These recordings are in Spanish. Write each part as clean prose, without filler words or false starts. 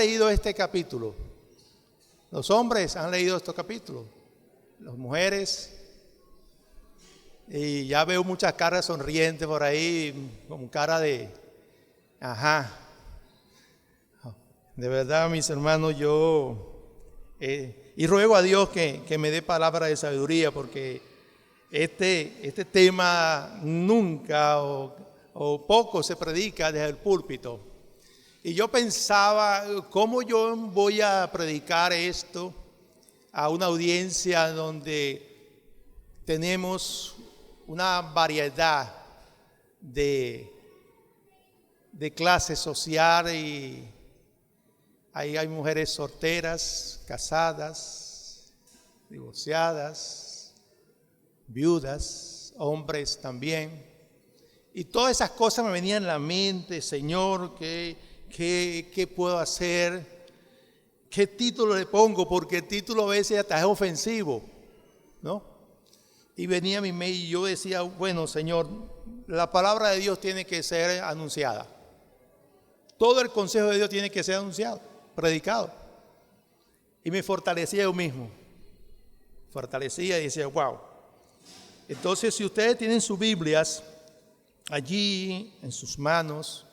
leído este capítulo? Los hombres han leído estos capítulos, las mujeres. Y ya veo muchas caras sonrientes por ahí, con cara de, ajá. De verdad, mis hermanos, y ruego a Dios que me dé palabra de sabiduría, porque este tema nunca o poco se predica desde el púlpito. Y yo pensaba, ¿cómo yo voy a predicar esto a una audiencia donde tenemos una variedad de clase social y ahí hay mujeres solteras, casadas, divorciadas, viudas, hombres también? Y todas esas cosas me venían en la mente. Señor, ¿qué puedo hacer? ¿Qué título le pongo? Porque el título a veces hasta es ofensivo, ¿no? Y venía a mi mente y yo decía, bueno, Señor, la palabra de Dios tiene que ser anunciada. Todo el consejo de Dios tiene que ser anunciado, predicado. Y me fortalecía yo mismo. Fortalecía y decía, wow. Entonces, si ustedes tienen sus Biblias allí en sus manos,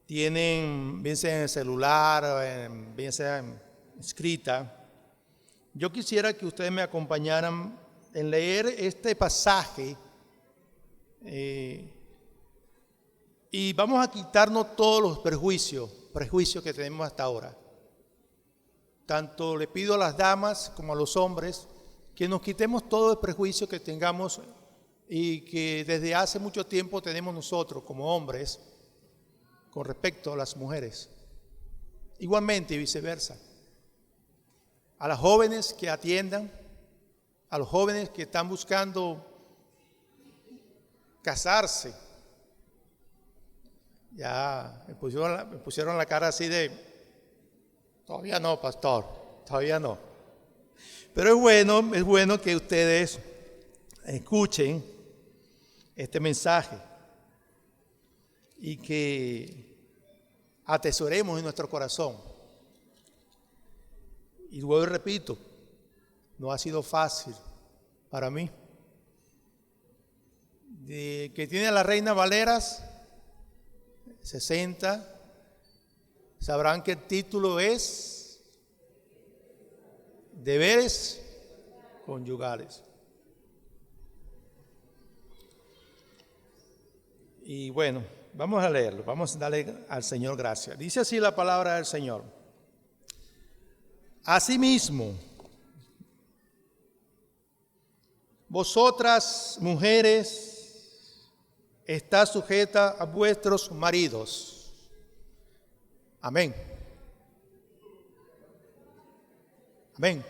tienen, bien sea en el celular, bien sea escrita, yo quisiera que ustedes me acompañaran en leer este pasaje y vamos a quitarnos todos los prejuicios que tenemos hasta ahora. Tanto le pido a las damas como a los hombres que nos quitemos todo el prejuicio que tengamos y que desde hace mucho tiempo tenemos nosotros como hombres con respecto a las mujeres. Igualmente y viceversa. A las jóvenes que atiendan, a los jóvenes que están buscando casarse. Ya me pusieron la cara así de, todavía no, pastor, todavía no. Pero es bueno que ustedes escuchen este mensaje y que atesoremos en nuestro corazón. Y luego repito, no ha sido fácil para mí. Que tiene a la Reina Valeras 60, sabrán que el título es Deberes Conyugales. Y bueno, vamos a leerlo, vamos a darle al Señor gracias. Dice así la palabra del Señor. Asimismo, vosotras, mujeres, está sujeta a vuestros maridos. Amén. Amén.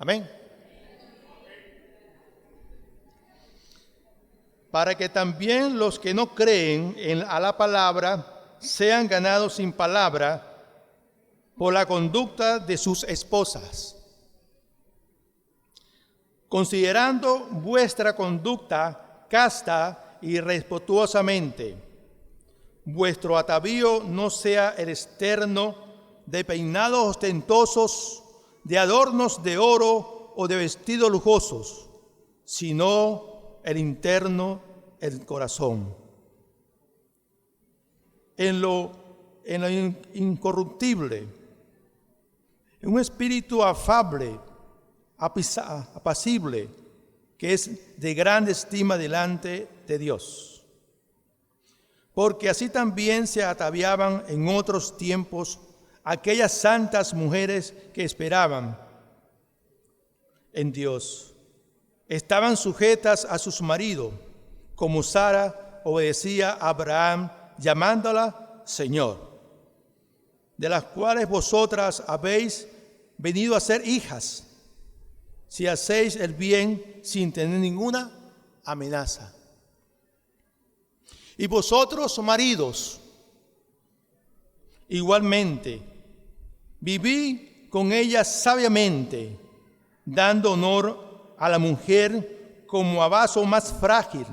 Amén. Para que también los que no creen a la palabra sean ganados sin palabra por la conducta de sus esposas, considerando vuestra conducta casta y respetuosamente. Vuestro atavío no sea el externo de peinados ostentosos, de adornos de oro o de vestidos lujosos, sino el interno, el corazón. En lo incorruptible, en un espíritu afable, apacible, que es de gran estima delante de Dios. Porque así también se ataviaban en otros tiempos aquellas santas mujeres que esperaban en Dios. Estaban sujetas a sus maridos, como Sara obedecía a Abraham, llamándola Señor, de las cuales vosotras habéis venido a ser hijas, si hacéis el bien sin tener ninguna amenaza. Y vosotros, maridos, igualmente, viví con ellas sabiamente, dando honor a la mujer como a vaso más frágil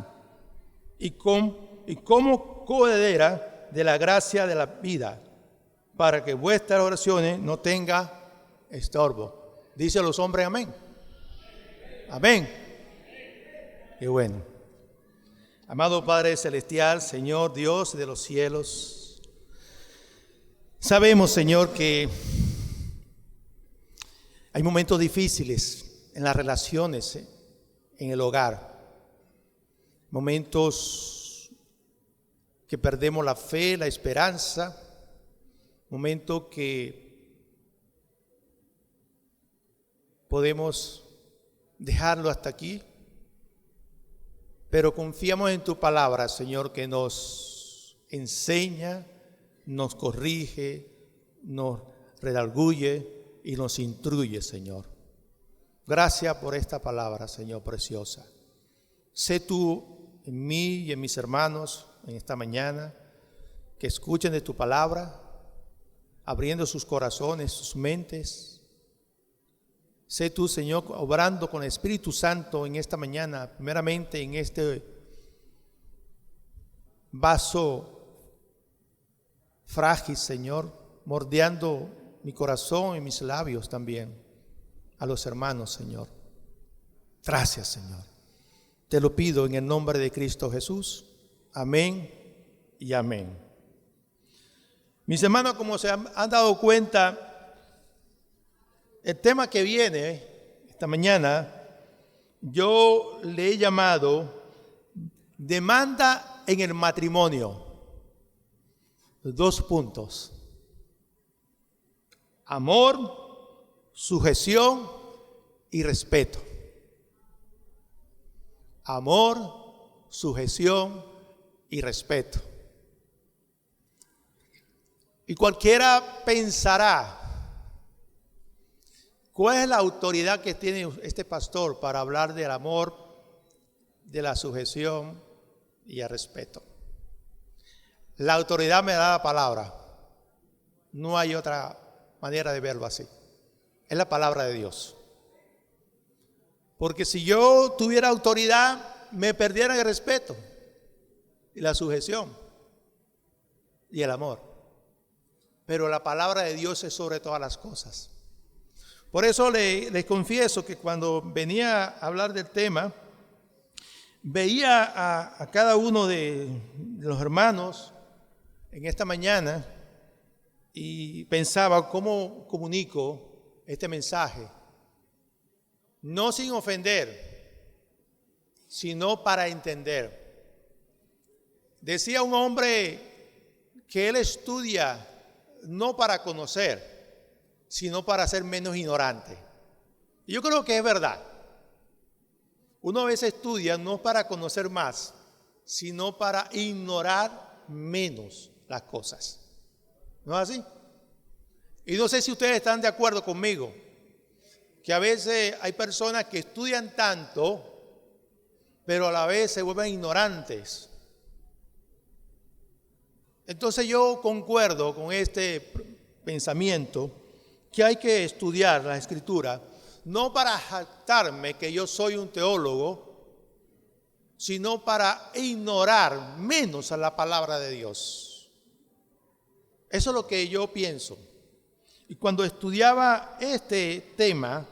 y como coheredera de la gracia de la vida, para que vuestras oraciones no tengan estorbo. Dice los hombres amén. Amén. Qué bueno. Amado Padre Celestial, Señor Dios de los cielos, sabemos, Señor, que hay momentos difíciles en las relaciones, en el hogar. Momentos que perdemos la fe, la esperanza. Momentos que podemos dejarlo hasta aquí. Pero confiamos en tu palabra, Señor, que nos enseña, nos corrige, nos redarguye y nos instruye, Señor. Gracias por esta palabra, Señor, preciosa. Sé tú en mí y en mis hermanos en esta mañana, que escuchen de tu palabra, abriendo sus corazones, sus mentes. Sé tú, Señor, obrando con el Espíritu Santo en esta mañana, primeramente en este vaso frágil, Señor, mordeando mi corazón y mis labios también a los hermanos, Señor. Gracias, Señor. Te lo pido en el nombre de Cristo Jesús. Amén y amén. Mis hermanos, como se han dado cuenta, el tema que viene esta mañana, yo le he llamado demanda en el matrimonio. 2 puntos. Amor, sujeción y respeto. Amor, sujeción y respeto. Y cualquiera pensará, ¿cuál es la autoridad que tiene este pastor para hablar del amor, de la sujeción y el respeto? La autoridad me da la palabra. No hay otra manera de verlo así. Es la palabra de Dios. Porque si yo tuviera autoridad, me perdiera el respeto y la sujeción y el amor. Pero la palabra de Dios es sobre todas las cosas. Por eso les confieso que cuando venía a hablar del tema, veía a cada uno de los hermanos en esta mañana y pensaba cómo comunico este mensaje. No sin ofender, sino para entender. Decía un hombre que él estudia no para conocer, sino para ser menos ignorante. Y yo creo que es verdad. Uno a veces estudia no para conocer más, sino para ignorar menos las cosas. ¿No es así? Y no sé si ustedes están de acuerdo conmigo, que a veces hay personas que estudian tanto, pero a la vez se vuelven ignorantes. Entonces yo concuerdo con este pensamiento, que hay que estudiar la Escritura, no para jactarme que yo soy un teólogo, sino para ignorar menos a la palabra de Dios. Eso es lo que yo pienso. Y cuando estudiaba este tema,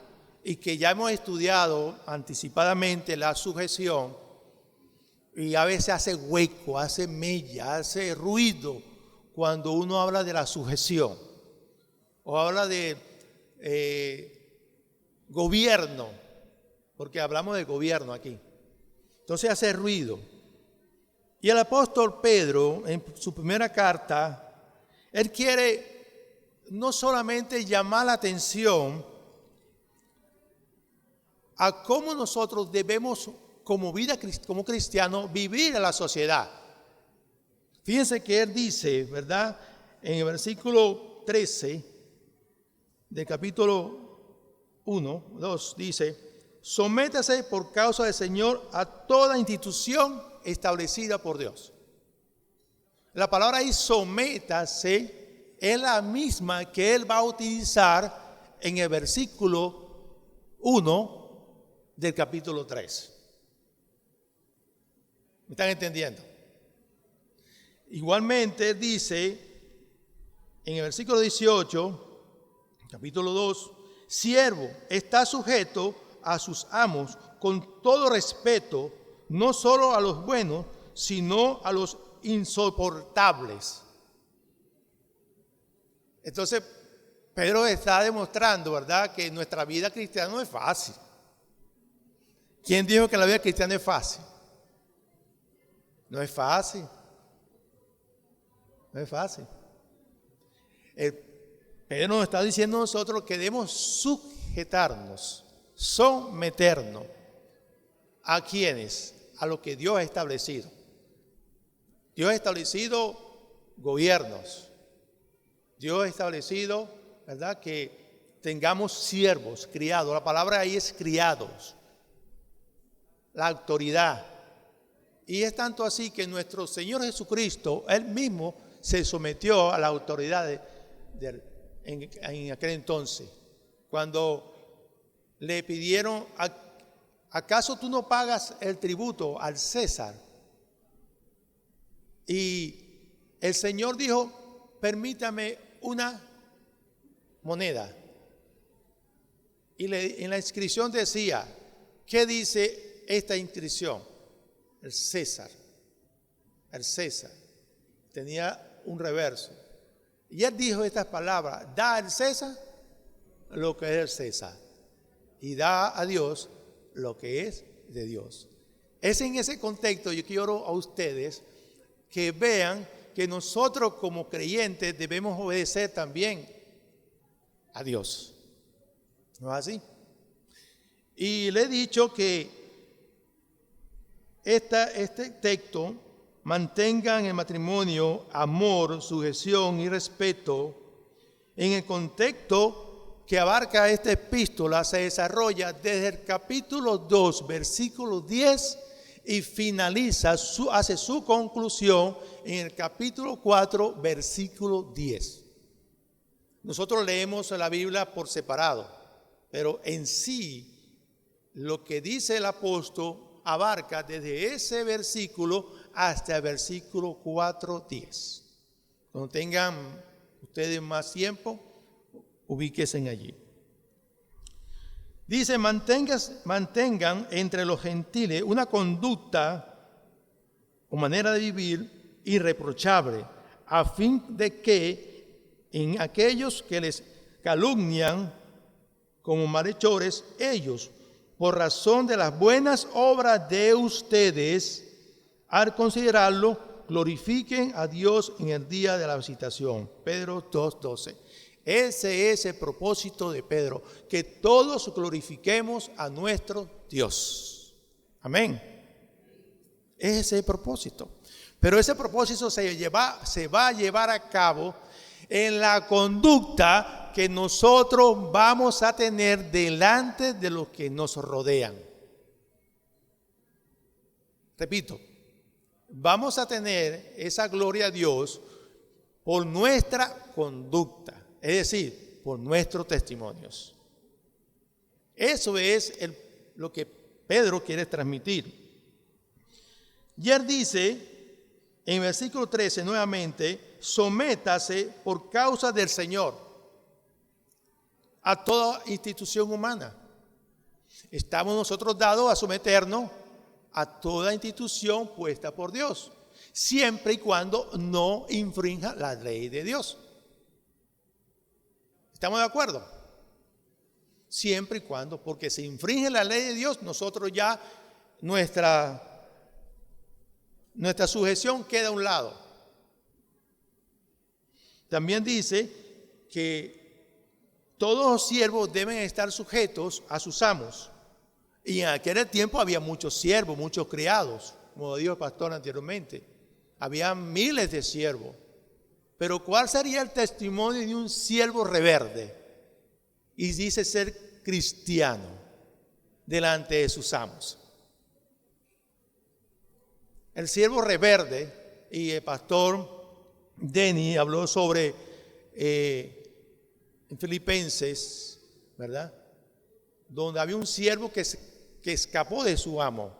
y que ya hemos estudiado anticipadamente la sujeción, y a veces hace hueco, hace mella, hace ruido cuando uno habla de la sujeción. O habla de gobierno, porque hablamos de gobierno aquí. Entonces hace ruido. Y el apóstol Pedro, en su primera carta, él quiere no solamente llamar la atención a cómo nosotros debemos, como cristianos, vivir en la sociedad. Fíjense que él dice, ¿verdad? En el versículo 13 del capítulo 2 dice: sométase por causa del Señor a toda institución establecida por Dios. La palabra ahí, sométase, es la misma que él va a utilizar en el versículo 1 del capítulo 3. ¿Me están entendiendo? Igualmente dice en el versículo 18, capítulo 2, siervo está sujeto a sus amos con todo respeto, no solo a los buenos, sino a los insoportables. Entonces, Pedro está demostrando, ¿verdad?, que nuestra vida cristiana no es fácil. ¿Quién dijo que la vida cristiana es fácil? No es fácil. No es fácil. Pedro nos está diciendo a nosotros que debemos sujetarnos, someternos. ¿A quiénes? A lo que Dios ha establecido. Dios ha establecido gobiernos. Dios ha establecido, ¿verdad?, que tengamos siervos, criados. La palabra ahí es criados. La autoridad. Y es tanto así que nuestro Señor Jesucristo, Él mismo se sometió a la autoridad en aquel entonces. Cuando le pidieron, ¿acaso tú no pagas el tributo al César? Y el Señor dijo, permítame una moneda. Y en la inscripción decía, ¿qué dice esta inscripción? El César. El César. Tenía un reverso. Y él dijo estas palabras, da al César lo que es del César y da a Dios lo que es de Dios. Es en ese contexto yo quiero a ustedes que vean que nosotros como creyentes debemos obedecer también a Dios. ¿No es así? Y le he dicho que este texto mantenga en el matrimonio amor, sujeción y respeto. En el contexto que abarca esta epístola se desarrolla desde el capítulo 2, versículo 10 y finaliza, hace su conclusión en el capítulo 4, versículo 10. Nosotros leemos la Biblia por separado, pero en sí lo que dice el apóstol abarca desde ese versículo hasta el versículo 4:10. Cuando tengan ustedes más tiempo, ubíquense allí. Dice, mantengan entre los gentiles una conducta o manera de vivir irreprochable, a fin de que en aquellos que les calumnian como malhechores, ellos, por razón de las buenas obras de ustedes, al considerarlo, glorifiquen a Dios en el día de la visitación. Pedro 2:12. Ese es el propósito de Pedro, que todos glorifiquemos a nuestro Dios. Amén. Ese es el propósito. Pero ese propósito se va a llevar a cabo en la conducta que nosotros vamos a tener delante de los que nos rodean. Repito, vamos a tener esa gloria a Dios por nuestra conducta, es decir, por nuestros testimonios. Eso es lo que Pedro quiere transmitir. Y él dice en versículo 13 nuevamente, sométase por causa del Señor a toda institución humana. Estamos nosotros dados a someternos a toda institución puesta por Dios, siempre y cuando no infrinja la ley de Dios. ¿Estamos de acuerdo? Siempre y cuando, porque si infringe la ley de Dios, nosotros ya nuestra sujeción queda a un lado. También dice que todos los siervos deben estar sujetos a sus amos. Y en aquel tiempo había muchos siervos, muchos criados, como dijo el pastor anteriormente. Había miles de siervos. Pero ¿cuál sería el testimonio de un siervo rebelde? Y dice ser cristiano delante de sus amos. El siervo rebelde, y el pastor Denny habló sobre en Filipenses, ¿verdad? Donde había un siervo que escapó de su amo.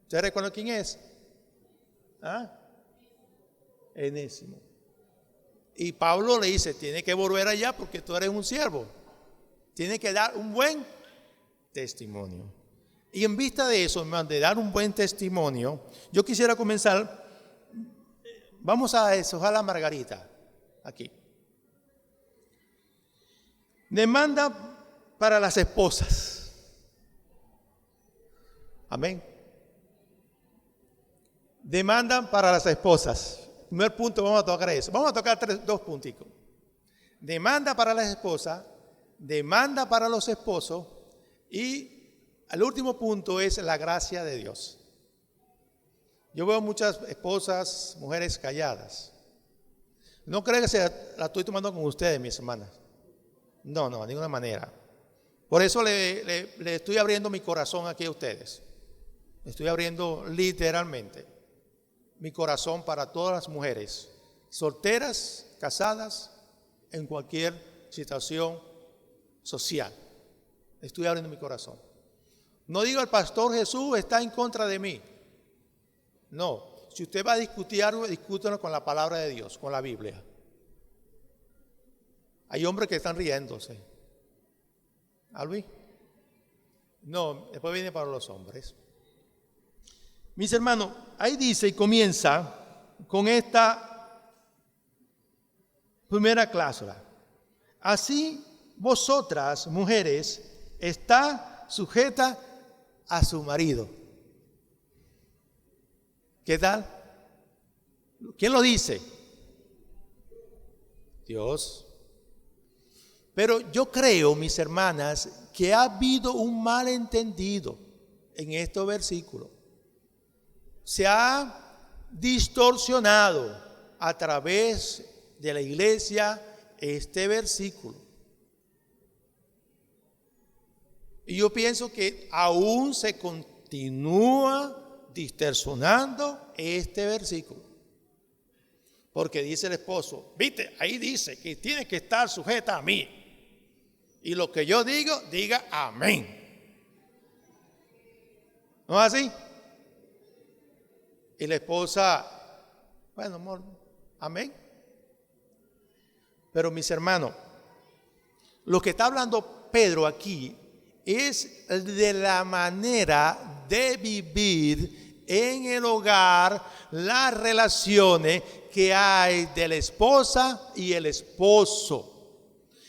¿Ustedes recuerdan quién es? ¿Ah? enésimo. Y Pablo le dice, tiene que volver allá porque tú eres un siervo. Tiene que dar un buen testimonio. Y en vista de eso, de dar un buen testimonio, yo quisiera comenzar. Vamos a deshojar la margarita aquí. Demanda para las esposas. Amén. Demanda para las esposas. Primer punto, vamos a tocar eso. Vamos a tocar dos punticos. Demanda para las esposas, demanda para los esposos y el último punto es la gracia de Dios. Yo veo muchas esposas, mujeres calladas. No creo que la estoy tomando con ustedes, mis hermanas. No, de ninguna manera. Por eso le estoy abriendo mi corazón aquí a ustedes. Estoy abriendo literalmente mi corazón para todas las mujeres, solteras, casadas, en cualquier situación social. Estoy abriendo mi corazón. No digo el pastor Jesús está en contra de mí. No, si usted va a discutir algo, discútelo con la palabra de Dios, con la Biblia. Hay hombres que están riéndose. ¿Alvi? No, después viene para los hombres. Mis hermanos, ahí dice y comienza con esta primera cláusula. Así vosotras, mujeres, está sujeta a su marido. ¿Qué tal? ¿Quién lo dice? Dios. Pero yo creo, mis hermanas, que ha habido un malentendido en estos versículos. Se ha distorsionado a través de la iglesia este versículo. Y yo pienso que aún se continúa distorsionando este versículo. Porque dice el esposo, viste, ahí dice que tiene que estar sujeta a mí. Y lo que yo digo, diga amén. ¿No es así? Y la esposa, bueno, amor, amén. Pero mis hermanos, lo que está hablando Pedro aquí es de la manera de vivir en el hogar, las relaciones que hay de la esposa y el esposo.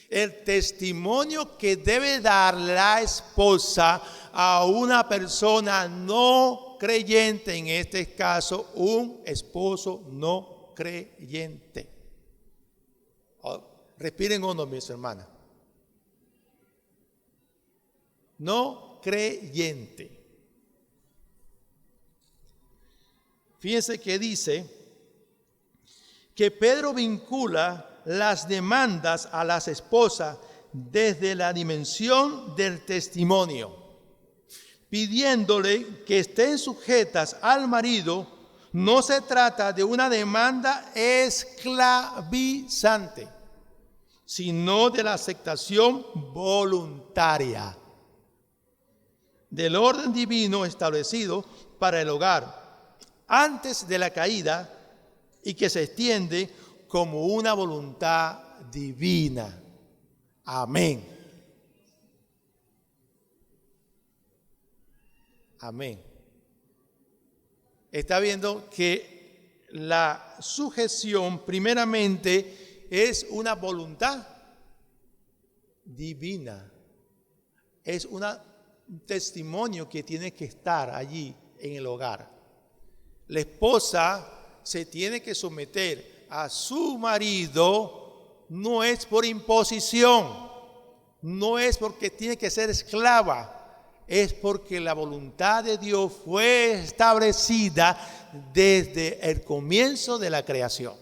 El testimonio que debe dar la esposa a una persona no creyente, en este caso, un esposo no creyente. Respiren hondo, mis hermanas. No creyente. Fíjense que dice que Pedro vincula las demandas a las esposas desde la dimensión del testimonio, pidiéndole que estén sujetas al marido. No se trata de una demanda esclavizante, sino de la aceptación voluntaria del orden divino establecido para el hogar antes de la caída y que se extiende como una voluntad divina. Amén. Amén. Está viendo que la sujeción primeramente es una voluntad divina. Es un testimonio que tiene que estar allí en el hogar. La esposa se tiene que someter a su marido, no es por imposición, no es porque tiene que ser esclava, es porque la voluntad de Dios fue establecida desde el comienzo de la creación.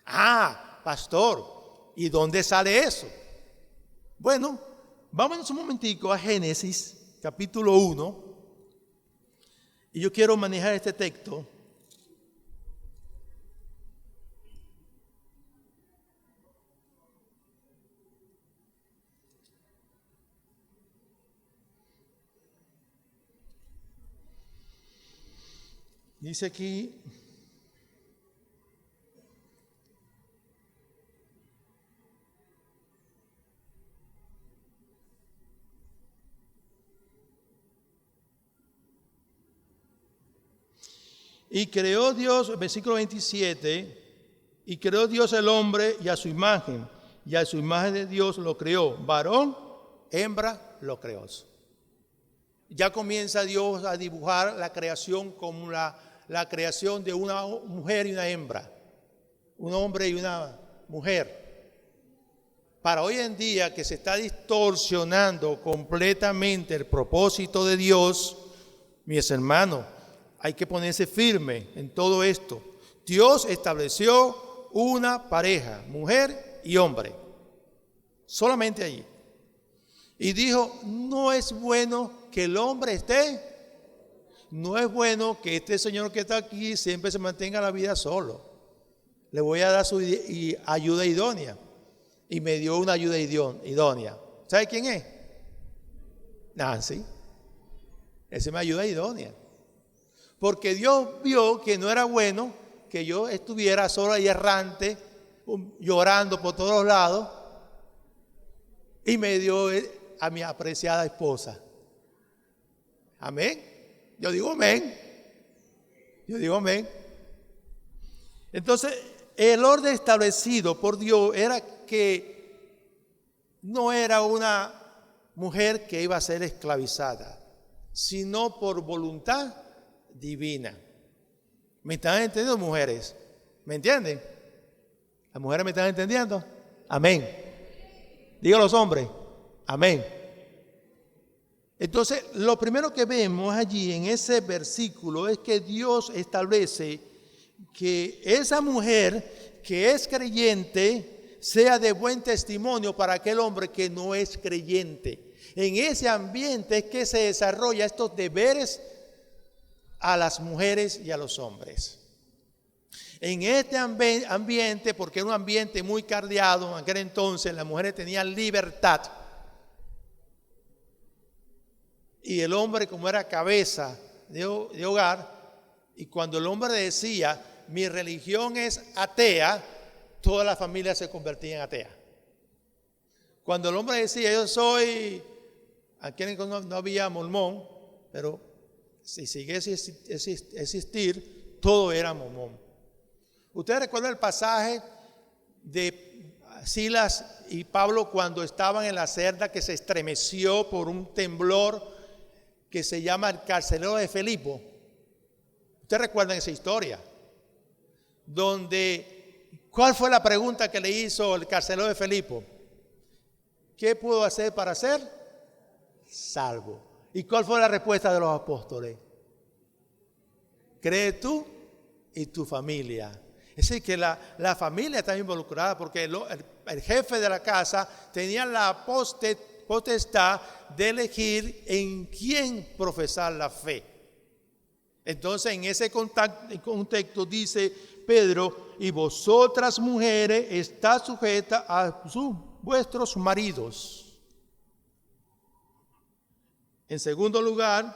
Ah, pastor, ¿y dónde sale eso? Bueno, vámonos un momentico a Génesis, capítulo 1, y yo quiero manejar este texto. Dice aquí, Y creó Dios, versículo 27, y creó Dios el hombre y a su imagen de Dios lo creó, varón, hembra lo creó. Ya comienza Dios a dibujar la creación como la creación de una mujer y una hembra, un hombre y una mujer. Para hoy en día que se está distorsionando completamente el propósito de Dios, mis hermanos, hay que ponerse firme en todo esto. Dios estableció una pareja, mujer y hombre, solamente allí. Y dijo, no es bueno que el hombre no es bueno que este señor que está aquí siempre se mantenga la vida solo. Le voy a dar su ayuda idónea. Y me dio una ayuda idónea. ¿Sabe quién es? Nancy. Esa es mi ayuda idónea. Porque Dios vio que no era bueno que yo estuviera solo y errante, llorando por todos lados, y me dio a mi apreciada esposa. Amén. Yo digo amén. Entonces, el orden establecido por Dios era que no era una mujer que iba a ser esclavizada, sino por voluntad divina. ¿Me están entendiendo, mujeres? ¿Me entienden? ¿Las mujeres me están entendiendo? Amén. Digan los hombres. Amén. Entonces, lo primero que vemos allí en ese versículo es que Dios establece que esa mujer que es creyente sea de buen testimonio para aquel hombre que no es creyente. En ese ambiente es que se desarrollan estos deberes a las mujeres y a los hombres. En este ambiente, porque era un ambiente muy cardeado, en aquel entonces las mujeres tenían libertad. Y el hombre, como era cabeza de hogar, y cuando el hombre decía, mi religión es atea, toda la familia se convertía en atea. Cuando el hombre decía, yo soy, aquí no había mormón, pero si sigue existir, todo era mormón. ¿Ustedes recuerdan el pasaje de Silas y Pablo cuando estaban en la celda que se estremeció por un temblor que se llama el carcelero de Filipo? ¿Ustedes recuerdan esa historia? ¿Cuál fue la pregunta que le hizo el carcelero de Filipo? ¿Qué puedo hacer para ser salvo? ¿Y cuál fue la respuesta de los apóstoles? Cree tú y tu familia. Es decir, que la familia está involucrada porque el jefe de la casa tenía la potestad de elegir en quién profesar la fe. Entonces, en ese contexto dice Pedro, y vosotras mujeres está sujeta a vuestros maridos. En segundo lugar,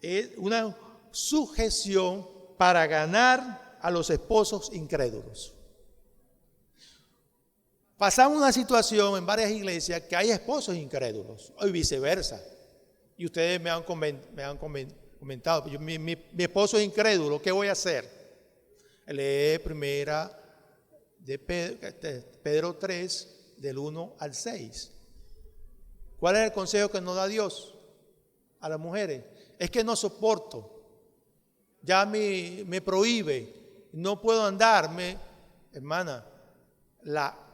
es una sujeción para ganar a los esposos incrédulos. Pasamos una situación en varias iglesias que hay esposos incrédulos, y viceversa. Y ustedes me han comentado, mi esposo es incrédulo, ¿qué voy a hacer? Lee primera de Pedro 3, del 1 al 6. ¿Cuál es el consejo que nos da Dios a las mujeres? Es que no soporto, ya me prohíbe, no puedo andarme. Hermana,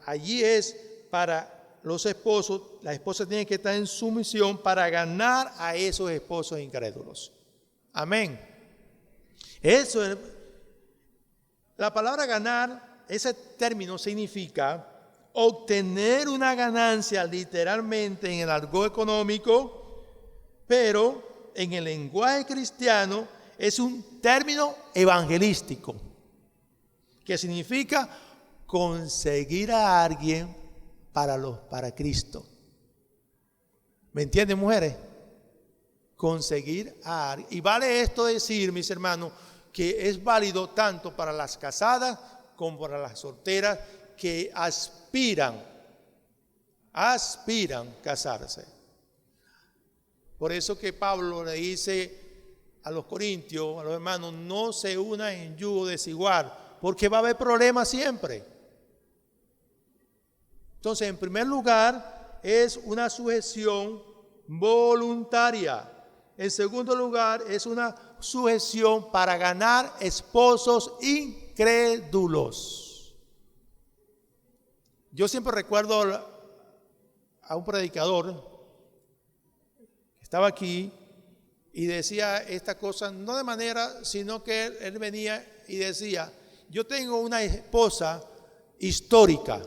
allí es para los esposos, la esposa tiene que estar en sumisión para ganar a esos esposos incrédulos. Amén. Eso es, la palabra ganar, ese término significa obtener una ganancia literalmente en el argot económico, pero en el lenguaje cristiano es un término evangelístico que significa conseguir a alguien para Cristo. ¿Me entienden, mujeres? Conseguir a alguien. Y vale esto decir, mis hermanos, que es válido tanto para las casadas como para las solteras que aspiran a casarse. Por eso que Pablo le dice a los corintios, a los hermanos, no se unan en yugo desigual, porque va a haber problemas siempre. Entonces, en primer lugar, es una sujeción voluntaria. En segundo lugar, es una sujeción para ganar esposos incrédulos. Yo siempre recuerdo a un predicador que estaba aquí y decía esta cosa, no de manera, sino que él venía y decía, yo tengo una esposa histórica.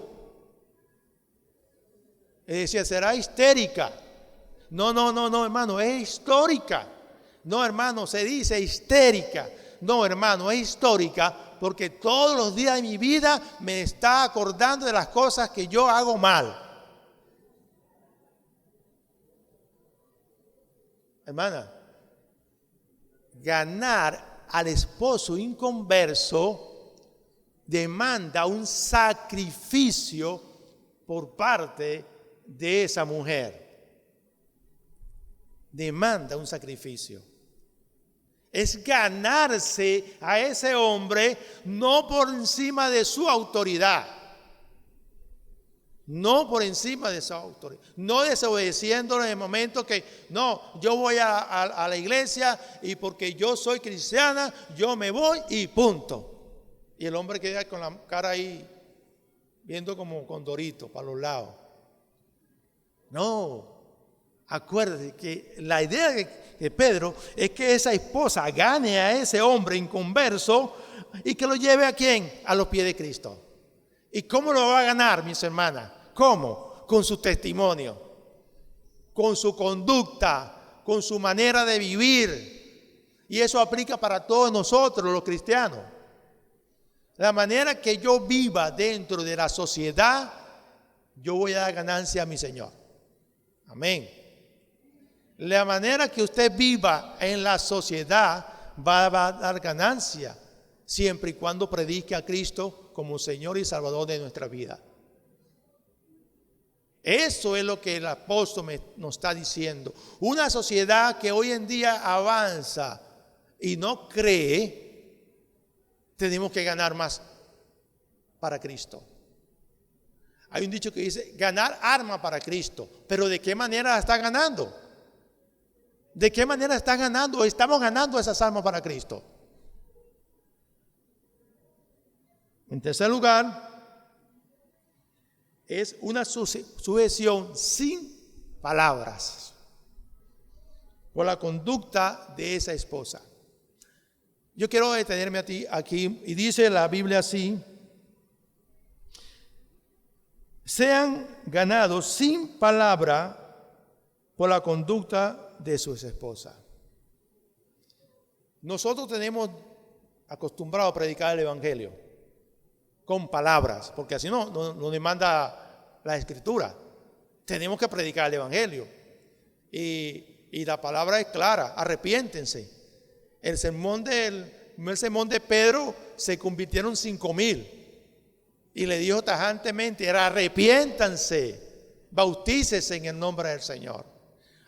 Y decía, será histérica. No, hermano, es histórica. No, hermano, se dice histérica. No, hermano, es histórica porque todos los días de mi vida me está acordando de las cosas que yo hago mal. Hermana, ganar al esposo inconverso demanda un sacrificio por parte de esa mujer. Demanda un sacrificio. Es ganarse a ese hombre no por encima de su autoridad. No por encima de su autoridad. No desobedeciéndolo en el momento que, no, yo voy a la iglesia y porque yo soy cristiana, yo me voy y punto. Y el hombre queda con la cara ahí, viendo como condorito para los lados. No. Acuérdate que la idea de Pedro es que esa esposa gane a ese hombre inconverso y que lo lleve ¿a quién? A los pies de Cristo. ¿Y cómo lo va a ganar, mis hermanas? ¿Cómo? Con su testimonio, con su conducta, con su manera de vivir. Y eso aplica para todos nosotros, los cristianos. La manera que yo viva dentro de la sociedad, yo voy a dar ganancia a mi Señor. Amén. La manera que usted viva en la sociedad va a dar ganancia, siempre y cuando predique a Cristo como Señor y Salvador de nuestra vida. Eso es lo que el apóstol nos está diciendo. Una sociedad que hoy en día avanza y no cree, tenemos que ganar más para Cristo. Hay un dicho que dice, ganar arma para Cristo, pero ¿de qué manera la está ganando? ¿De qué manera está ganando o estamos ganando esas armas para Cristo? En tercer lugar, es una sujeción sin palabras por la conducta de esa esposa. Yo quiero detenerme aquí y dice la Biblia así: sean ganados sin palabra por la conducta de sus esposas. Nosotros tenemos acostumbrado a predicar el evangelio con palabras, porque así no demanda la escritura. Tenemos que predicar el evangelio y la palabra es clara: arrepiéntense. El sermón de Pedro se convirtieron 5,000 y le dijo tajantemente: arrepiéntanse, bautícese en el nombre del Señor.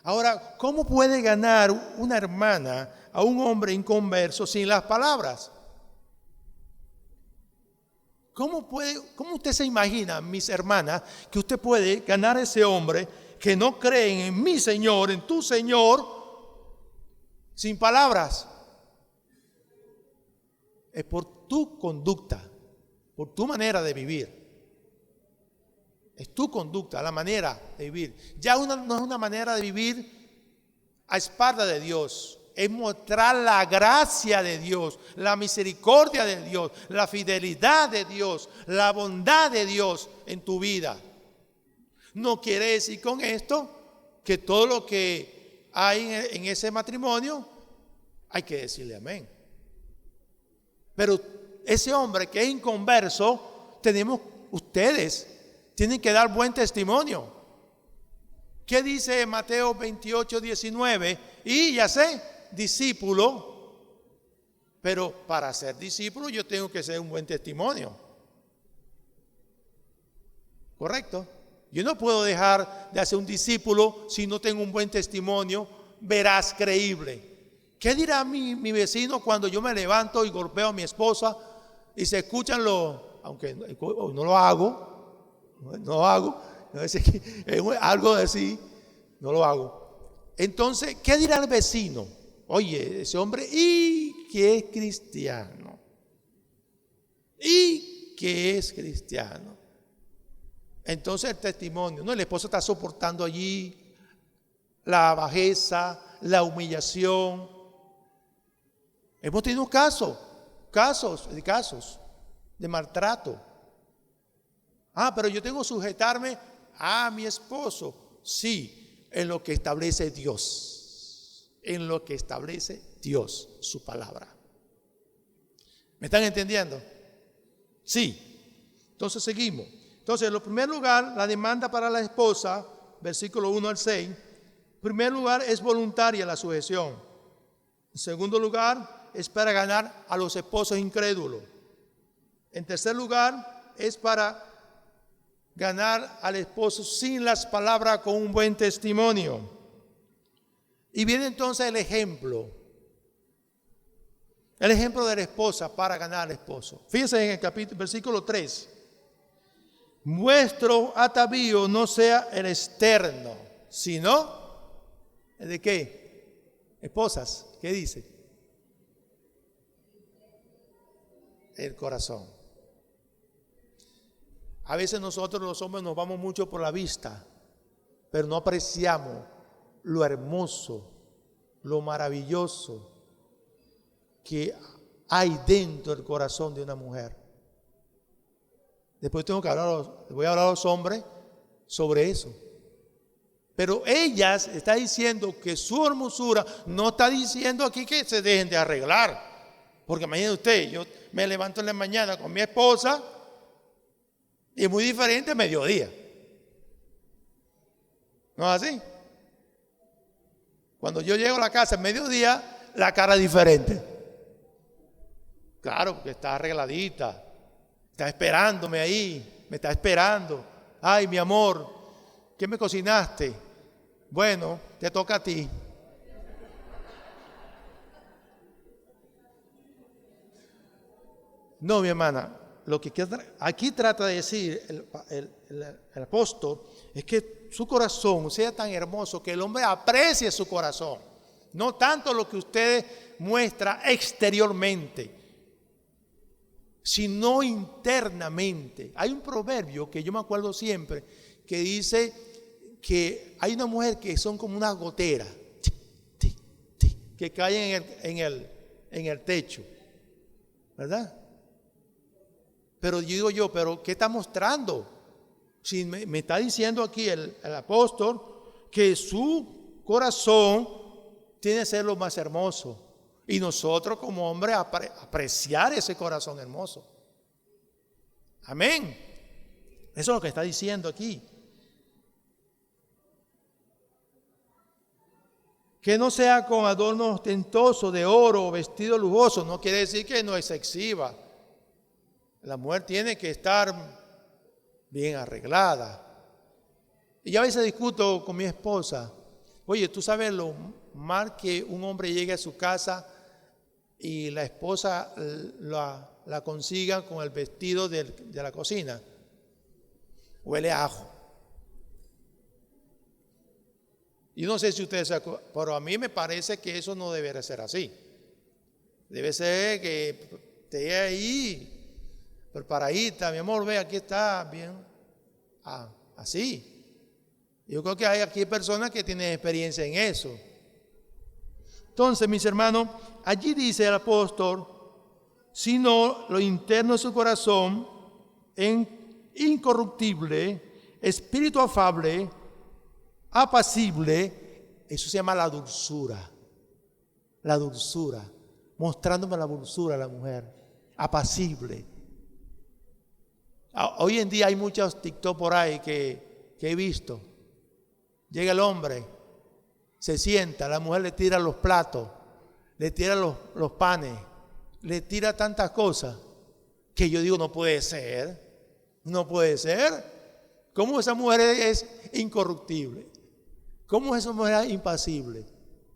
Ahora, ¿cómo puede ganar una hermana a un hombre inconverso sin las palabras? ¿Cómo usted se imagina, mis hermanas, que usted puede ganar a ese hombre que no creen en mi Señor, en tu Señor, sin palabras? Es por tu conducta, por tu manera de vivir. Es tu conducta, la manera de vivir. Ya no es una manera de vivir a espaldas de Dios. Es mostrar la gracia de Dios, la misericordia de Dios, la fidelidad de Dios, la bondad de Dios en tu vida. No quiere decir con esto que todo lo que hay en ese matrimonio hay que decirle amén. Pero ese hombre que es inconverso, ustedes tienen que dar buen testimonio. ¿Qué dice Mateo 28:19? Y ya sé, discípulo, pero para ser discípulo yo tengo que ser un buen testimonio. ¿Correcto? Yo no puedo dejar de hacer un discípulo si no tengo un buen testimonio veraz, creíble, ¿Qué dirá mi vecino cuando yo me levanto y golpeo a mi esposa y se escuchan aunque no lo hago, no es algo así, no lo hago. Entonces, ¿qué dirá el vecino? Oye, ese hombre, y que es cristiano. Y que es cristiano. Entonces el testimonio, ¿no? El esposo está soportando allí la bajeza, la humillación. Hemos tenido casos de maltrato. Pero yo tengo que sujetarme a mi esposo. Sí, en lo que establece Dios. En lo que establece Dios, su palabra. ¿Me están entendiendo? Sí. Entonces seguimos. Entonces, en primer lugar, la demanda para la esposa, versículo 1 al 6. En primer lugar, es voluntaria la sujeción. En segundo lugar, es para ganar a los esposos incrédulos. En tercer lugar, es para ganar al esposo sin las palabras, con un buen testimonio. Y viene entonces el ejemplo. El ejemplo de la esposa para ganar al esposo. Fíjense en el versículo 3. Vuestro atavío no sea el externo, sino ¿el de qué? Esposas, ¿qué dice? El corazón. A veces nosotros los hombres nos vamos mucho por la vista, pero no apreciamos lo hermoso, lo maravilloso que hay dentro del corazón de una mujer. Después voy a hablar a los hombres sobre eso. Pero ellas están diciendo que su hermosura, no está diciendo aquí que se dejen de arreglar. Porque imagínate usted, yo me levanto en la mañana con mi esposa y es muy diferente a mediodía. ¿No es así? Cuando yo llego a la casa a mediodía, la cara es diferente. Claro, porque está arregladita. Está esperándome ahí, me está esperando. Ay, mi amor, ¿qué me cocinaste? Bueno, te toca a ti. No, mi hermana, lo que aquí trata de decir el apóstol es que su corazón sea tan hermoso que el hombre aprecie su corazón. No tanto lo que usted muestra exteriormente, sino internamente. Hay un proverbio que yo me acuerdo siempre que dice que hay una mujer que son como una gotera que caen en el techo, ¿verdad? Pero yo digo pero ¿qué está mostrando? Si me está diciendo aquí el apóstol que su corazón tiene que ser lo más hermoso. Y nosotros como hombres apreciar ese corazón hermoso. Amén. Eso es lo que está diciendo aquí. Que no sea con adornos ostentosos de oro o vestido lujoso. No quiere decir que no es exhiba. La mujer tiene que estar bien arreglada. Y yo a veces discuto con mi esposa. Oye, ¿tú sabes lo mal que un hombre llegue a su casa y la esposa la consiga con el vestido de la cocina? Huele a ajo. Y no sé si ustedes se acuerdan, pero a mí me parece que eso no debería ser así. Debe ser que esté ahí, preparadita, mi amor, ve, aquí está, bien. Así. Yo creo que hay aquí personas que tienen experiencia en eso. Entonces, mis hermanos, allí dice el apóstol, sino lo interno de su corazón, incorruptible, espíritu afable, apacible. Eso se llama la dulzura. La dulzura, mostrándome la dulzura a la mujer, apacible. Hoy en día hay muchos TikTok por ahí que he visto. Llega el hombre, se sienta, la mujer le tira los platos, le tira los panes, le tira tantas cosas que yo digo, no puede ser, no puede ser. ¿Cómo esa mujer es incorruptible? ¿Cómo esa mujer es impasible?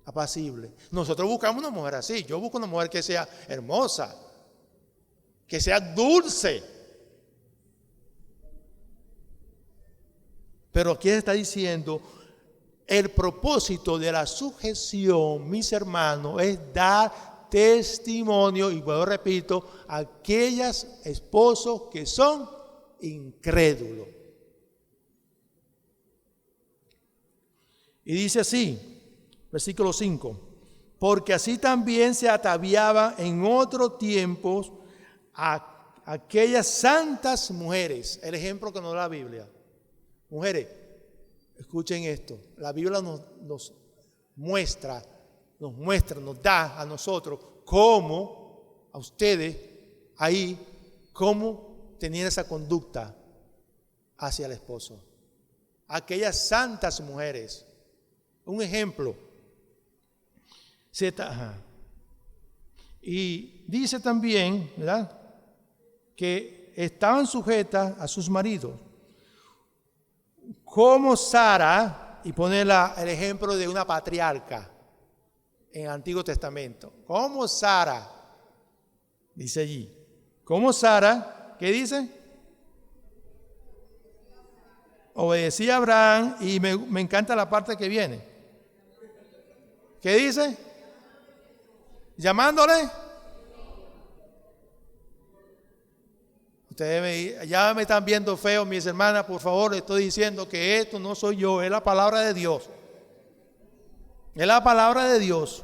apacible. Nosotros buscamos una mujer así. Yo busco una mujer que sea hermosa, que sea dulce. Pero aquí está diciendo, el propósito de la sujeción, mis hermanos, es dar testimonio, y luego repito, a aquellos esposos que son incrédulos. Y dice así, versículo 5, porque así también se ataviaba en otros tiempos a aquellas santas mujeres. El ejemplo que nos da la Biblia. Mujeres, escuchen esto. La Biblia nos muestra, nos da a nosotros cómo, a ustedes, ahí, cómo tenían esa conducta hacia el esposo. Aquellas santas mujeres. Un ejemplo. Y dice también, ¿verdad?, que estaban sujetas a sus maridos. Como Sara, y pone el ejemplo de una patriarca en el Antiguo Testamento. Como Sara, dice allí. Como Sara, ¿qué dice? Obedecía a Abraham, y me encanta la parte que viene. ¿Qué dice? Llamándole. Ustedes ya me están viendo feo, mis hermanas, por favor, les estoy diciendo que esto no soy yo, es la palabra de Dios. Es la palabra de Dios.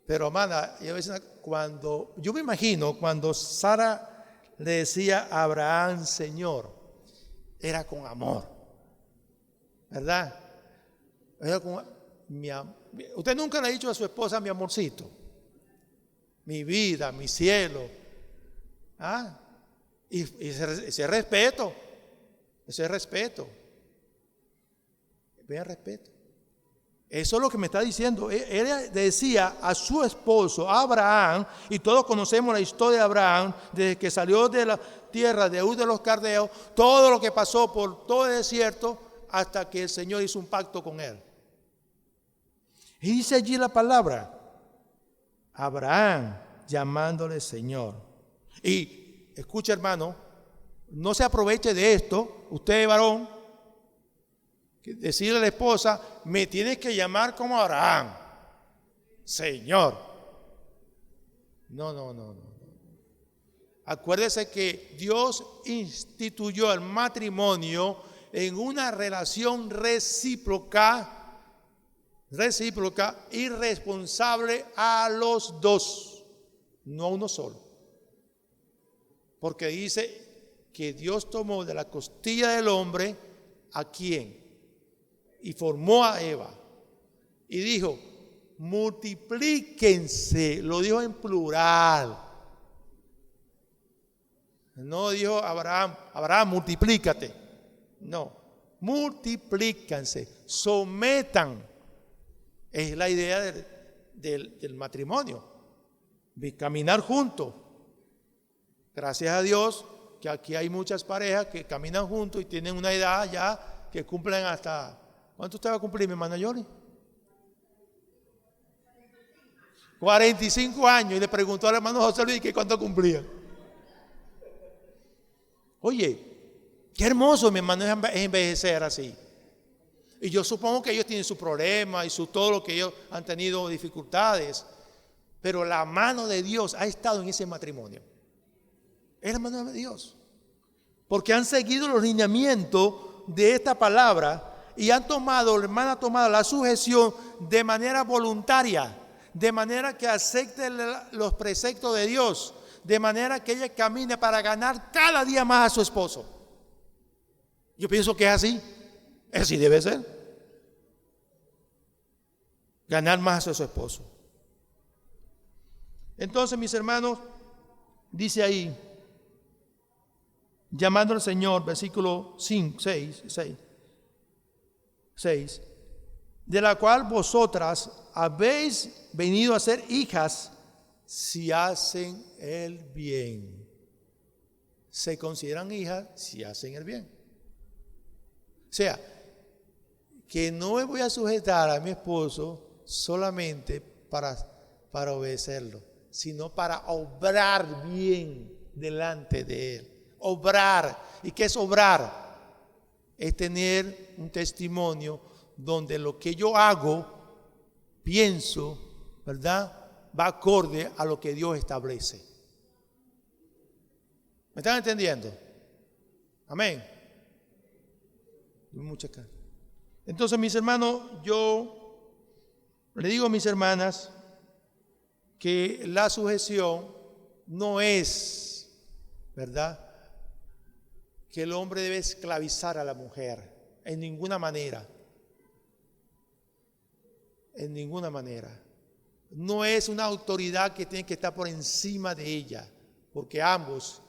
Pero, hermana, yo me imagino cuando Sara le decía a Abraham, Señor, era con amor, ¿verdad? Era con usted nunca le ha dicho a su esposa, mi amorcito, mi vida, mi cielo. ¿Ah? Y ese respeto, vean respeto. Eso es lo que me está diciendo. Él decía a su esposo, a Abraham, y todos conocemos la historia de Abraham, desde que salió de la tierra de Ur de los Caldeos, todo lo que pasó por todo el desierto, hasta que el Señor hizo un pacto con él. Y dice allí la palabra, Abraham llamándole Señor. Y escucha, hermano, no se aproveche de esto, usted varón, decirle a la esposa, me tienes que llamar como Abraham, Señor. No. Acuérdese que Dios instituyó el matrimonio en una relación recíproca y responsable a los dos, no a uno solo. Porque dice que Dios tomó de la costilla del hombre a quién, y formó a Eva, y dijo, multiplíquense, lo dijo en plural. No dijo Abraham, multiplícate. No, multiplícanse, sometan. Es la idea del matrimonio, de caminar juntos. Gracias a Dios que aquí hay muchas parejas que caminan juntos y tienen una edad ya que cumplen hasta... ¿Cuánto usted va a cumplir, mi hermana Yoli? 45 años. Y le preguntó al hermano José Luis que cuánto cumplía. Oye, qué hermoso, mi hermano, es envejecer así. Y yo supongo que ellos tienen su problema y todo lo que ellos han tenido dificultades. Pero la mano de Dios ha estado en ese matrimonio. Es la mano de Dios. Porque han seguido los lineamientos de esta palabra y han tomado, la hermana ha tomado la sujeción de manera voluntaria, de manera que acepte los preceptos de Dios, de manera que ella camine para ganar cada día más a su esposo. Yo pienso que es así debe ser. Ganar más a su esposo. Entonces, mis hermanos, dice ahí, llamando al Señor, versículo 6, de la cual vosotras habéis venido a ser hijas si hacen el bien. Se consideran hijas si hacen el bien. O sea, que no me voy a sujetar a mi esposo solamente para obedecerlo, sino para obrar bien delante de Él. Obrar. ¿Y qué es obrar? Es tener un testimonio donde lo que yo hago, pienso, ¿verdad?, va acorde a lo que Dios establece. ¿Me están entendiendo? Amén. Entonces, mis hermanos, yo le digo a mis hermanas que la sujeción no es, ¿verdad?, que el hombre debe esclavizar a la mujer en ninguna manera. En ninguna manera. No es una autoridad que tiene que estar por encima de ella, porque ambos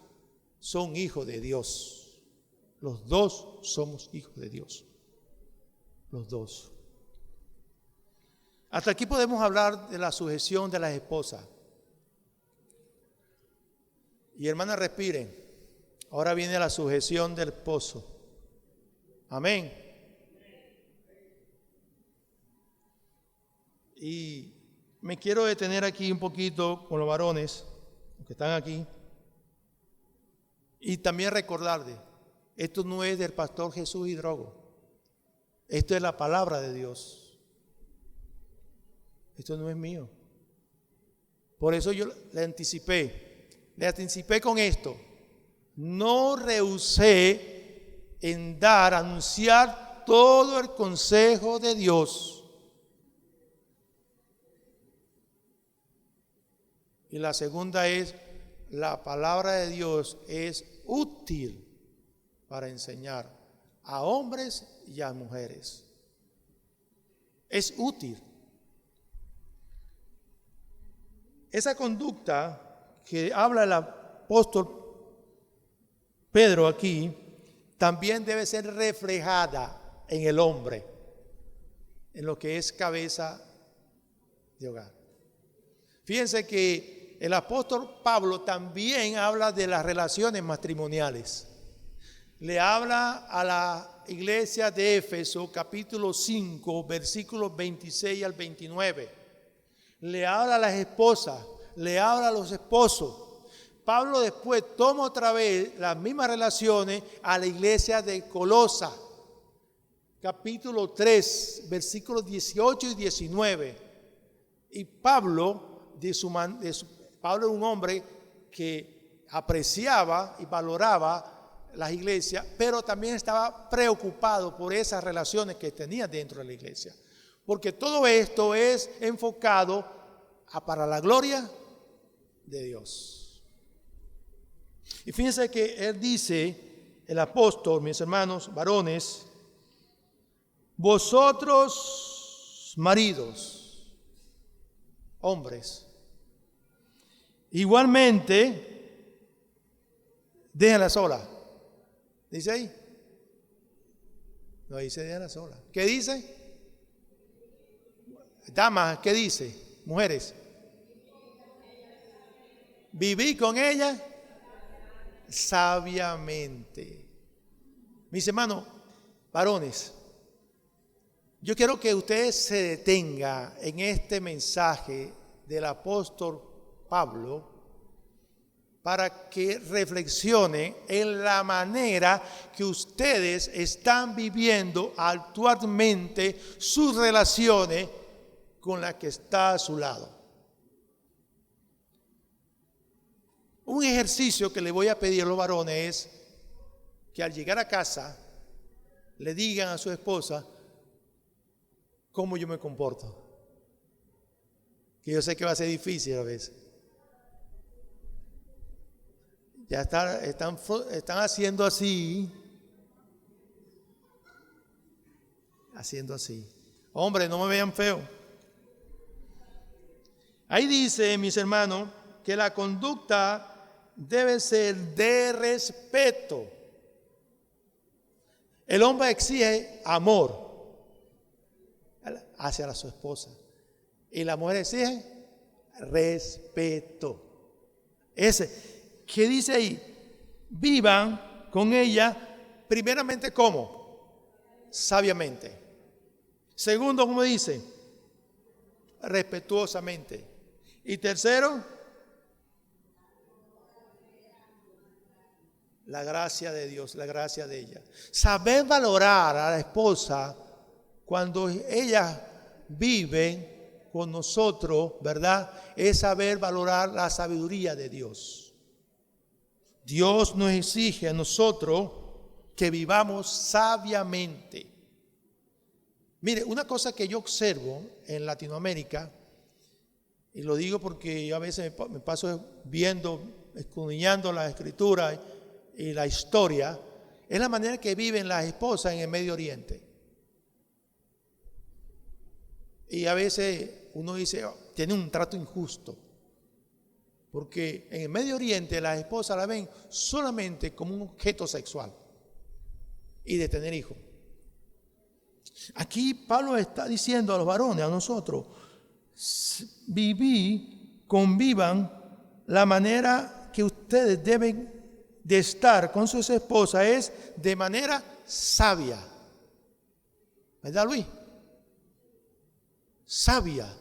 son hijos de Dios. Los dos somos hijos de Dios. Los dos. Hasta aquí podemos hablar de la sujeción de las esposas. Y hermanas, respiren. Ahora viene la sujeción del esposo. Amén. Y me quiero detener aquí un poquito con los varones que están aquí. Y también recordarles, esto no es del pastor Jesús Hidrogo. Esto es la palabra de Dios. Esto no es mío. Por eso yo le anticipé con esto. No rehusé en anunciar todo el consejo de Dios. Y la segunda es, la palabra de Dios es útil para enseñar a hombres y a mujeres. Es útil. Esa conducta que habla el apóstol Pedro aquí, también debe ser reflejada en el hombre, en lo que es cabeza de hogar. Fíjense que el apóstol Pablo también habla de las relaciones matrimoniales. Le habla a la iglesia de Éfeso, capítulo 5, versículos 26 al 29. Le habla a las esposas, le habla a los esposos. Pablo después toma otra vez las mismas relaciones a la iglesia de Colosa, capítulo 3, versículos 18 y 19. Y Pablo es un hombre que apreciaba y valoraba las iglesias, pero también estaba preocupado por esas relaciones que tenía dentro de la iglesia. Porque todo esto es enfocado para la gloria de Dios. Y fíjense que él dice, el apóstol, mis hermanos varones, vosotros maridos, hombres, igualmente, déjenla sola. ¿Dice ahí? No dice déjenla sola. ¿Qué dice? Damas, ¿qué dice? Mujeres. Viví con ella sabiamente. Mis hermanos, varones, yo quiero que usted se detenga en este mensaje del apóstol Pablo para que reflexione en la manera que ustedes están viviendo actualmente sus relaciones con la que está a su lado. Un ejercicio que le voy a pedir a los varones es que al llegar a casa le digan a su esposa cómo yo me comporto. Que yo sé que va a ser difícil a veces. Ya están haciendo así. Haciendo así. Hombre, no me vean feo. Ahí dice, mis hermanos, que la conducta debe ser de respeto. El hombre exige amor hacia su esposa y la mujer exige respeto. ¿Qué dice ahí? Vivan con ella, primeramente, ¿cómo? Sabiamente. Segundo, ¿cómo dice? respetuosamente. Y tercero, la gracia de Dios, la gracia de ella. Saber valorar a la esposa cuando ella vive con nosotros, ¿verdad? Es saber valorar la sabiduría de Dios. Dios nos exige a nosotros que vivamos sabiamente. Mire, una cosa que yo observo en Latinoamérica, y lo digo porque yo a veces me paso viendo, escudriñando la escritura y la historia, es la manera que viven las esposas en el Medio Oriente. Y a veces uno dice, oh, tiene un trato injusto, porque en el Medio Oriente las esposas la ven solamente como un objeto sexual y de tener hijos. Aquí Pablo está diciendo a los varones, a nosotros, convivan, la manera que ustedes deben de estar con sus esposas es de manera sabia. ¿Verdad, Luis? Sabia.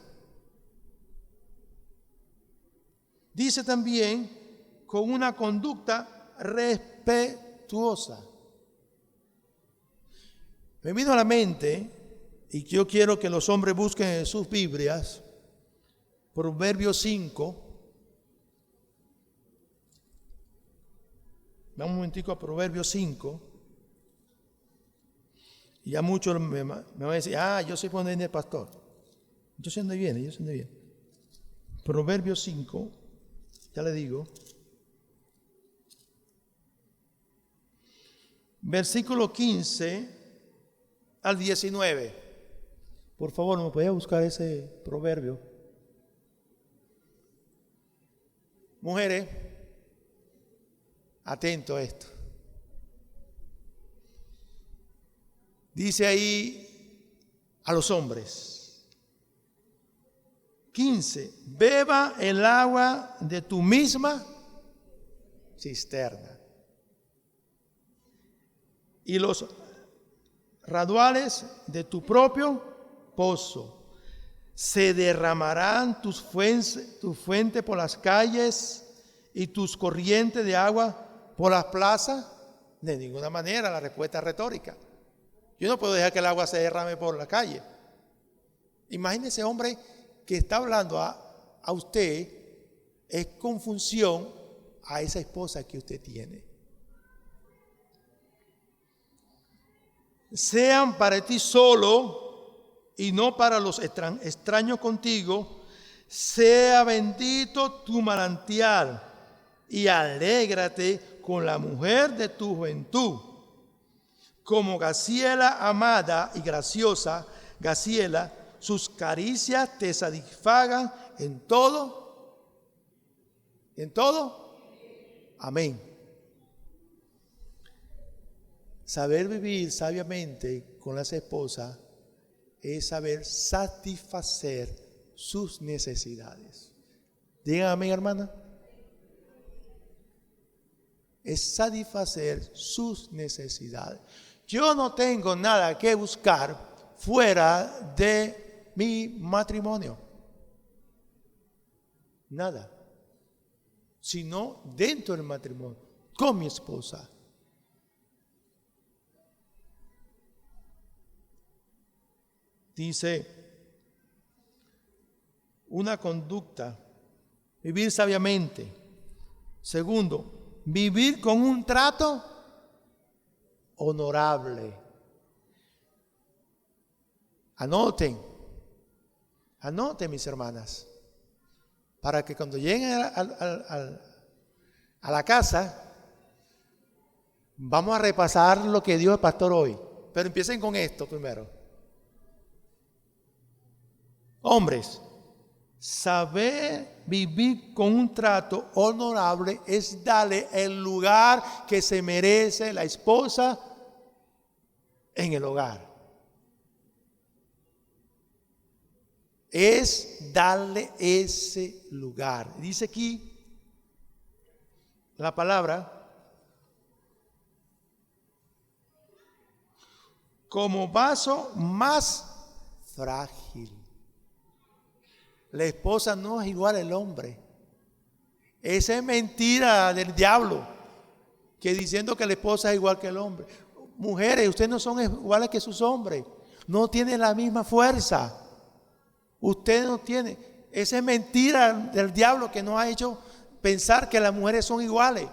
Dice también con una conducta respetuosa. Me vino a la mente, y yo quiero que los hombres busquen en sus Biblias, Proverbios 5. Vamos un momentico a Proverbios 5. Y ya muchos me van a decir, yo soy por donde viene el pastor. Yo sé dónde viene, Proverbios 5, ya le digo. Versículo 15 al 19. Por favor, ¿me podía buscar ese proverbio? Mujeres, atento a esto. Dice ahí a los hombres, 15, beba el agua de tu misma cisterna y los raudales de tu propio pozo. Se derramarán tus fuentes por las calles y tus corrientes de agua por las plazas. De ninguna manera, la respuesta es retórica. Yo no puedo dejar que el agua se derrame por la calle. Imagínese, hombre, que está hablando a usted, es con función a esa esposa que usted tiene. Sean para ti solo y no para los extraños contigo. Sea bendito tu manantial y alégrate con la mujer de tu juventud. Como Graciela amada y graciosa, Graciela, sus caricias te satisfagan en todo. ¿En todo? Amén. Saber vivir sabiamente con las esposas es saber satisfacer sus necesidades. Digan amén, hermana. Es satisfacer sus necesidades. Yo no tengo nada que buscar fuera de mi matrimonio. Nada. Sino dentro del matrimonio, con mi esposa. Dice, una conducta, vivir sabiamente. Segundo, vivir con un trato honorable. Anoten mis hermanas, para que cuando lleguen a la casa, vamos a repasar lo que dio el pastor hoy. Pero empiecen con esto primero. Hombres, saber vivir con un trato honorable es darle el lugar que se merece la esposa en el hogar. Es darle ese lugar. Dice aquí la palabra, como vaso más frágil. La esposa no es igual al hombre. Esa es mentira del diablo, que diciendo que la esposa es igual que el hombre. Mujeres, ustedes no son iguales que sus hombres. No tienen la misma fuerza. Ustedes no tienen. Esa es mentira del diablo que nos ha hecho pensar que las mujeres son iguales.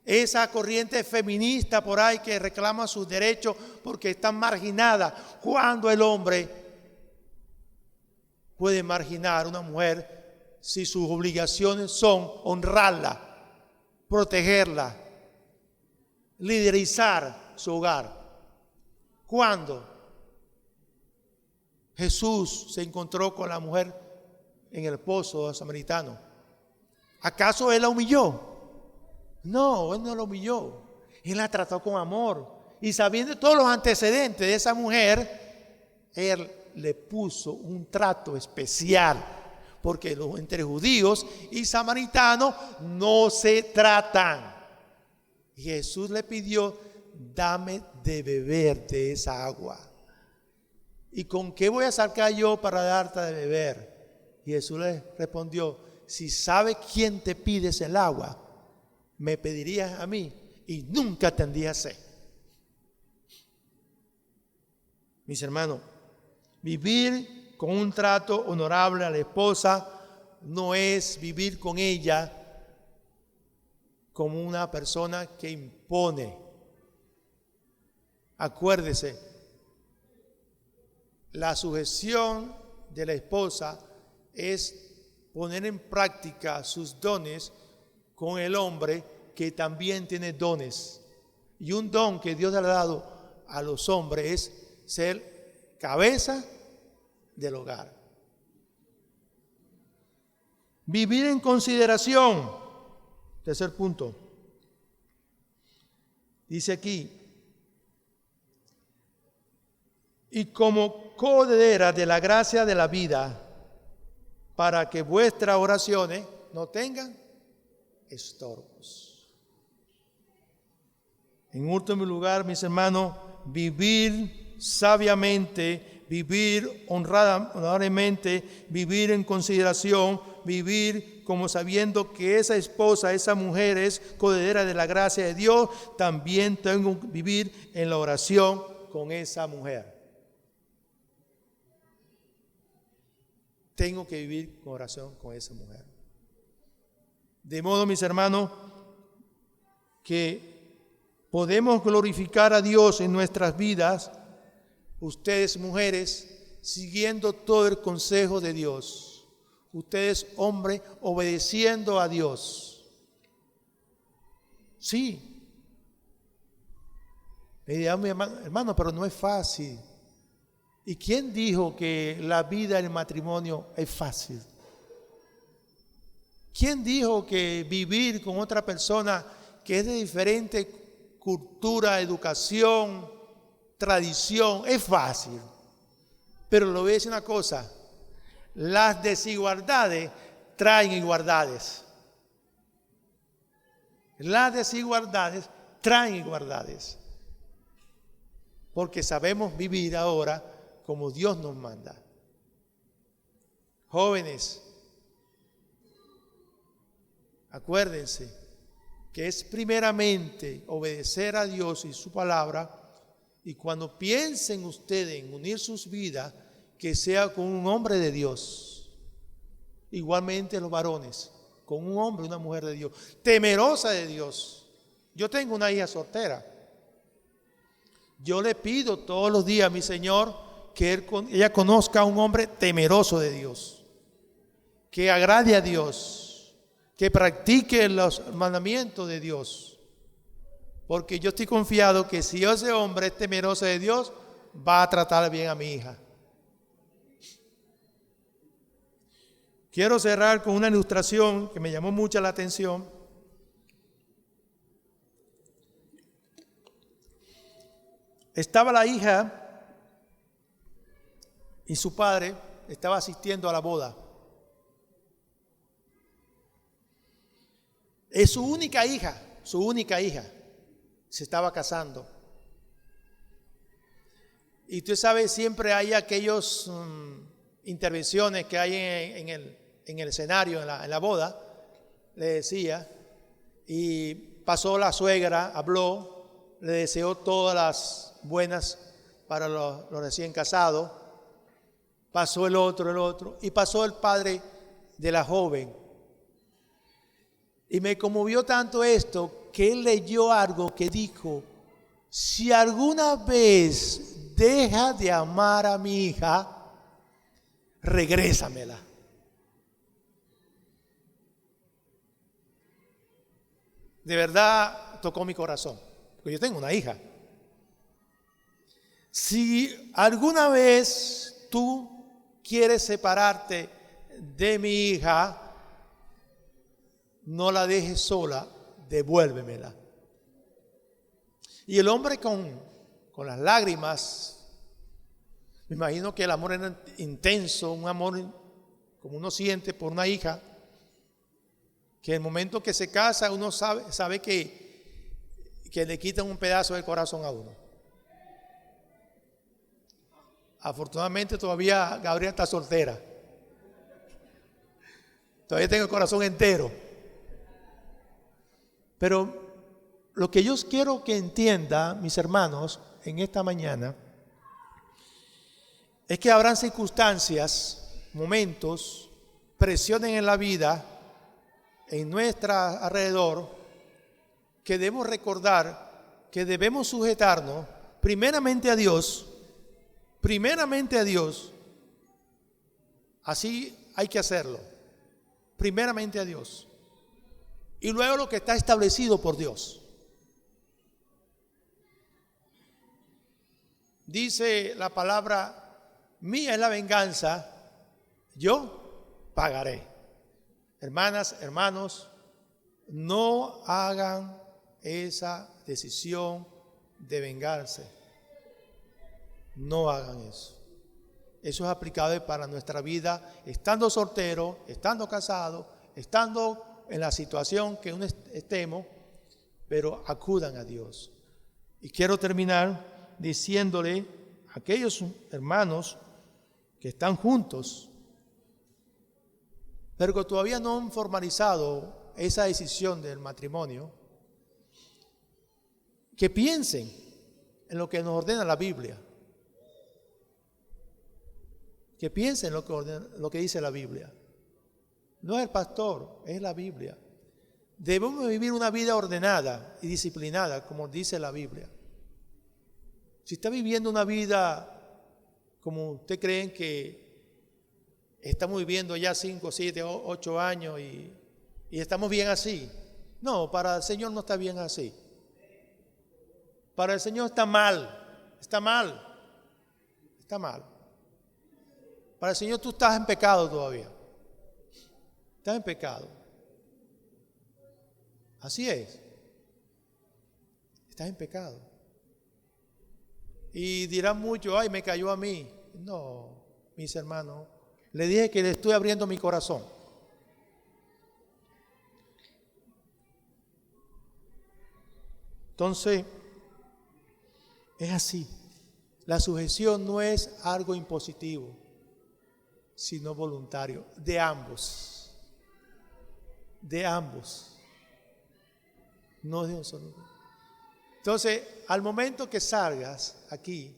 Esa corriente feminista por ahí que reclama sus derechos porque están marginadas. Cuando el hombre puede marginar a una mujer si sus obligaciones son honrarla, protegerla, liderizar su hogar. Cuando Jesús se encontró con la mujer en el pozo samaritano, ¿acaso él la humilló? No, él no la humilló. Él la trató con amor. Y sabiendo todos los antecedentes de esa mujer, él le puso un trato especial. Porque entre judíos y samaritanos no se tratan. Y Jesús le pidió: dame de beber de esa agua. ¿Y con qué voy a sacar yo para darte de beber? Y Jesús le respondió: si sabe quién te pides el agua, me pedirías a mí y nunca tendrías sed. Mis hermanos, vivir con un trato honorable a la esposa no es vivir con ella como una persona que impone. Acuérdese, la sujeción de la esposa es poner en práctica sus dones con el hombre que también tiene dones. Y un don que Dios le ha dado a los hombres es ser cabeza del hogar. Vivir en consideración. Tercer punto. Dice aquí: y como coheredera de la gracia de la vida, para que vuestras oraciones no tengan estorbos. En último lugar, mis hermanos, vivir sabiamente, vivir honradamente, vivir en consideración, vivir como sabiendo que esa esposa, esa mujer es coheredera de la gracia de Dios. También tengo que vivir en la oración con esa mujer. Tengo que vivir con oración con esa mujer. De modo, mis hermanos, que podemos glorificar a Dios en nuestras vidas, ustedes mujeres, siguiendo todo el consejo de Dios. Ustedes hombres, obedeciendo a Dios. Sí. Me dirán, mi hermano, pero no es fácil. ¿Y quién dijo que la vida en el matrimonio es fácil? ¿Quién dijo que vivir con otra persona que es de diferente cultura, educación, tradición es fácil? Pero le voy a decir una cosa: las desigualdades traen igualdades. Las desigualdades traen igualdades. Porque sabemos vivir ahora como Dios nos manda. Jóvenes, acuérdense que es primeramente obedecer a Dios y su palabra, y cuando piensen ustedes en unir sus vidas, que sea con un hombre de Dios. Igualmente los varones, con un hombre y una mujer de Dios, temerosa de Dios. Yo tengo una hija soltera. Yo le pido todos los días a mi Señor que ella conozca a un hombre temeroso de Dios, que agrade a Dios, que practique los mandamientos de Dios. Porque yo estoy confiado que si ese hombre es temeroso de Dios, va a tratar bien a mi hija. Quiero cerrar con una ilustración que me llamó mucho la atención. Estaba la hija y su padre estaba asistiendo a la boda. Es su única hija se estaba casando. Y tú sabes, siempre hay aquellos intervenciones que hay en el escenario, en la boda, le decía, y pasó la suegra, habló, le deseó todas las buenas para los recién casados, pasó el otro, y pasó el padre de la joven. Y me conmovió tanto esto que él leyó algo que dijo: si alguna vez deja de amar a mi hija, regrésamela. De verdad tocó mi corazón, porque yo tengo una hija. Si alguna vez tú quieres separarte de mi hija, no la dejes sola, devuélvemela. Y el hombre con las lágrimas, me imagino que el amor era intenso, un amor como uno siente por una hija, que el momento que se casa uno sabe que le quitan un pedazo del corazón a uno. Afortunadamente todavía Gabriela está soltera. Todavía tengo el corazón entero. Pero lo que yo quiero que entienda, mis hermanos, en esta mañana, es que habrán circunstancias, momentos, presiones en la vida, en nuestro alrededor, que debemos recordar que debemos sujetarnos primeramente a Dios, así hay que hacerlo, primeramente a Dios, y luego lo que está establecido por Dios. Dice la palabra: mía es la venganza, yo pagaré. Hermanas, hermanos, no hagan esa decisión de vengarse. No hagan eso. Eso es aplicable para nuestra vida, estando soltero, estando casado, estando en la situación que uno estemos, pero acudan a Dios. Y quiero terminar diciéndole a aquellos hermanos que están juntos, pero que todavía no han formalizado esa decisión del matrimonio, que piensen en lo que nos ordena la Biblia. Que piensen en lo que dice la Biblia. No es el pastor, es la Biblia. Debemos vivir una vida ordenada y disciplinada, como dice la Biblia. Si está viviendo una vida como usted creen que estamos viviendo ya 5, 7, 8 años y estamos bien así. No, para el Señor no está bien así. Para el Señor está mal. Para el Señor tú estás en pecado todavía. Estás en pecado. Así es. Estás en pecado. Y dirán mucho: ay, me cayó a mí. No, mis hermanos. Le dije que le estoy abriendo mi corazón. Entonces, es así. La sujeción no es algo impositivo, sino voluntario, de ambos. De ambos. No de un solo. Entonces, al momento que salgas aquí,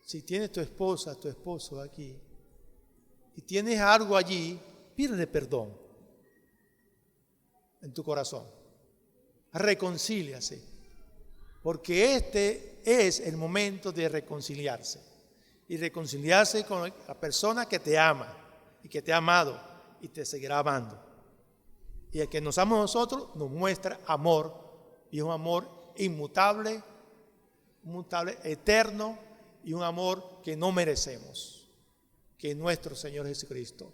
si tienes tu esposa, tu esposo aquí, y tienes algo allí, pídele perdón en tu corazón. Reconcíliase, porque este es el momento de reconciliarse. Y reconciliarse con la persona que te ama y que te ha amado y te seguirá amando. Y el que nos ama a nosotros nos muestra amor, y un amor inmutable, eterno, y un amor que no merecemos, que es nuestro Señor Jesucristo.